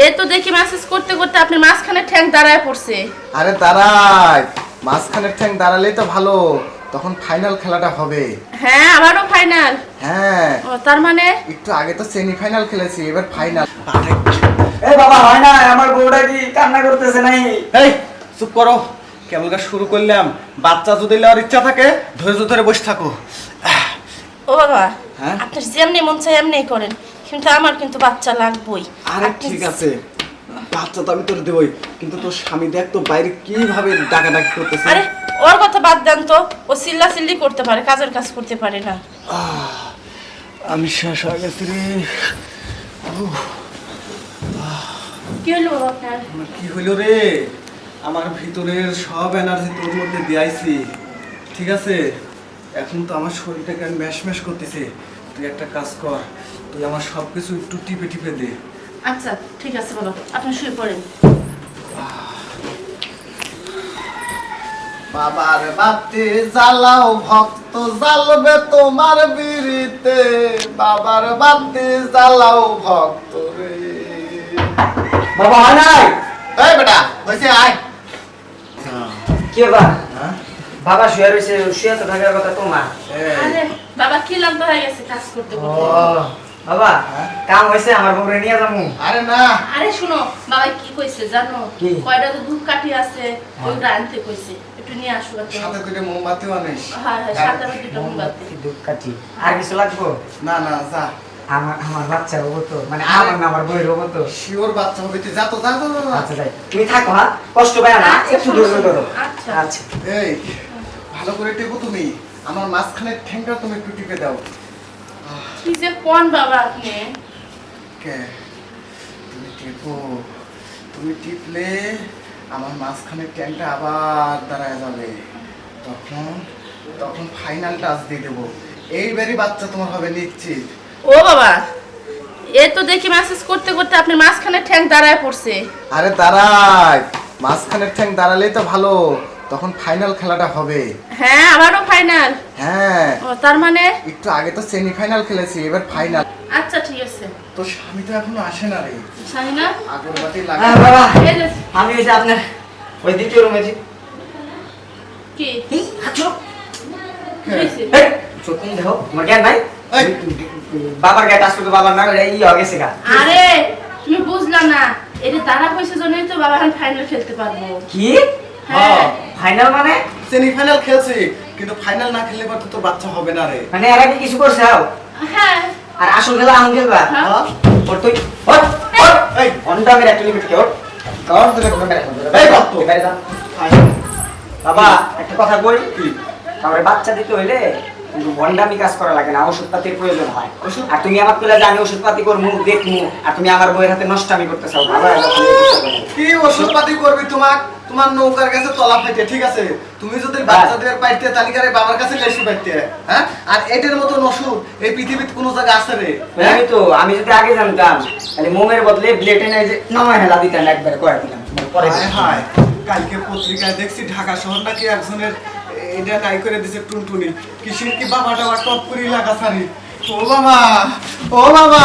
এ তো দেখি মেসেজ করতে করতে আপনি মাঝখানে ঠ্যাং দাঁড়ায় পড়ছে। আরে দাঁড়াই, মাঝখানের ঠ্যাং দাঁড়ালেই তো ভালো, তখন ফাইনাল খেলাটা হবে। হ্যাঁ, আবারও ফাইনাল। হ্যাঁ, ও তার মানে একটু আগে তো সেমিফাইনাল খেলেছি, এবার ফাইনাল। এই বাবা হয় না, আমার বউটা কি কান্না করতেছে নাই? এই চুপ করো, কেবলটা শুরু করলাম। বাচ্চা যদি নেওয়ার ইচ্ছা থাকে ধৈর্য ধরে বসে থাকো। ও বাবা, হ্যাঁ? আপনার যেমনি মন চাই এমনি করেন, কিন্তু আমার কিন্তু বাচ্চা লাগবেই। আরে ঠিক আছে, বাচ্চা তো আমি তোর দেবই, কিন্তু তোর স্বামী দেখ তো বাইরে কিভাবে ডাকাডাকি করতেছে। আরে ওর কথা বাদ দেন তো, ও চিল্লাচিল্লি করতে পারে, কাজের কাজ করতে পারে না। আমি শেষ হয়ে গেছি রে। কি হলো বাবা আপনার? আমার কি হইলো রে, আমার ভিতরের সব এনার্জি তোর মধ্যে দিয়েছি, ঠিক আছে? এখন তো আমার শরীরটাকে আমি ম্যাশ করতেছে। তুই একটা কাজ কর, তুই আমার সবকিছু একটু টিপে টিপে দে। আচ্ছা ঠিক আছে বাবা, আপনি শুয়ে পড়েন। বাবার বাতি জ্বালাও ভক্ত জ্বালবে তোমার বিড়িতে, বাবার বাতি জ্বালাও ভক্ত রে। বাবা হয় নাই? এই বেটা বসে আয়। কি বাবা? হ্যাঁ? বাবা শুয়ে রয়েছে, শুয়ে তো থাকার কথা তোমার। আরে বাবা কি লাভ হয়ে গেছে কাজ করতে ও করতে। বাবা, হ্যাঁ? কাম হয়েছে, আমার বউরে নিয়ে যাবো। আরে না, আরে শুনো, বাবা কি কইছে জানো? কি? কয়টা তো দুধ কাঠি আছে, ওইটা আনতে কইছে, একটু নিয়ে আসো বাবা। সাথে করে মোমবাতিও আনিস। হ্যাঁ হ্যাঁ, সাথে আবার দুটো মোমবাতি। দুধ কাঠি আর কিছু লাগবো? না না, যা। আমার আমার বাচ্চা হবো তো, মানে আমার না আমার বউয়ের হবো তো। শিওর বাচ্চা হবে, তুই যা তো, যা তো, যা, যা। আচ্ছা যাই, তুমি থাকো, হ্যাঁ কষ্ট পায় না, আচ্ছা, একটু ধৈর্য ধরো। আচ্ছা। আচ্ছা এই ভালো করে টেপো তুমি, আমার মাঝখানের ঠ্যাংটা তুমি একটু টিপে দাও। কি যে কোন বাবা আপনি? কে তুমি টেপো, তুমি টিপলে আমার মাঝখানের ট্যাংটা আবার দাঁড়ায় যাবে, তখন তখন ফাইনাল টাচ দিয়ে দেবো। এইবারই বাচ্চা তোমার হবে নিশ্চিত। ও বাবা, এ তো দেখি মেসেজ করতে করতে আপনি মাঝখানে ঠ্যাং দাঁড়ায় পড়ছে। আরে দাঁড়াই, মাঝখানের ঠ্যাং দাঁড়ালেই তো ভালো, তখন ফাইনাল খেলাটা হবে। হ্যাঁ, আবারও ফাইনাল। হ্যাঁ, ও তার মানে একটু আগে তো সেমিফাইনাল খেলেছি, এবার ফাইনাল। আচ্ছা ঠিক আছে। তো স্বামী তো এখনো আসে না রে, শাহিনা, আগরবাতি হ্যাঁ লাগে। বাবা, এই যে আমি ওই যে আপনার ওই দ্বিতীয় রুমে যে কি আছো, হইছে? চোখ তুমি দেখো, তোমার জ্ঞান নাই? এই। বাবার জ্ঞান আসলে তো বাবার না, এই হয়ে গেছে গা। আরে তুমি বুঝলা না, এটা দাঁড়া পয়সা জন্যই তো বাবা এখন ফাইনাল খেলতে পারবো। কি হ্যাঁ। ফাইনাল মানে? সেমিফাইনাল খেলছি, কিন্তু ফাইনাল না খেললে পর তো তোর বাচ্চা হবে না রে। মানে এর আগে কিছু করছে আও? হ্যাঁ আর আসল খেলা আম খেলবা? হ্যাঁ। হ্যাঁ? ওর তুই ওর ওর এই ঘন্টা মেরে একটা লিমিট কে ওর কার ধরে ঘন্টা মেরে এই ভক্ত। এবারে যা বাবা, একটা কথা কই কি, তারপরে বাচ্চা দিতে হইলে কিন্তু ভন্ডামি কাজ করা লাগে না, ওষুধপাতির প্রয়োজন হয়। আর তুমি আমার কইলা যে আমি ওষুধপাতি করবো দেখমু, আর তুমি আমার বইয়ের হাতে নষ্টামি করতে চাও বাবা। কি ওষুধপাতি করবি? তোমার নৌকার কাছে তলা ফাইতে, ঠিক আছে? তুমি যদি বাচ্চাদের পাইতে তালিকারে বাবার কাছে লেসি পাইতে, হ্যাঁ? আর এটার মতো ওষুধ এই পৃথিবীতে কোনো জায়গা আছে রে? আমি তো আমি যদি আগে জানতাম তাহলে মোমের বদলে ব্লেডে নাই যে নামায় হেলা দিতাম, একবারে কয়ে দিলাম পরে হায় হায়, কালকে পত্রিকায় দেখছি ঢাকা শহর নাকি একজনের এটা নাই করে দিছে টুনটুনি, কিসির কি বাবাটা টপ করে লাগা সারি। ও বাবা, ও বাবা।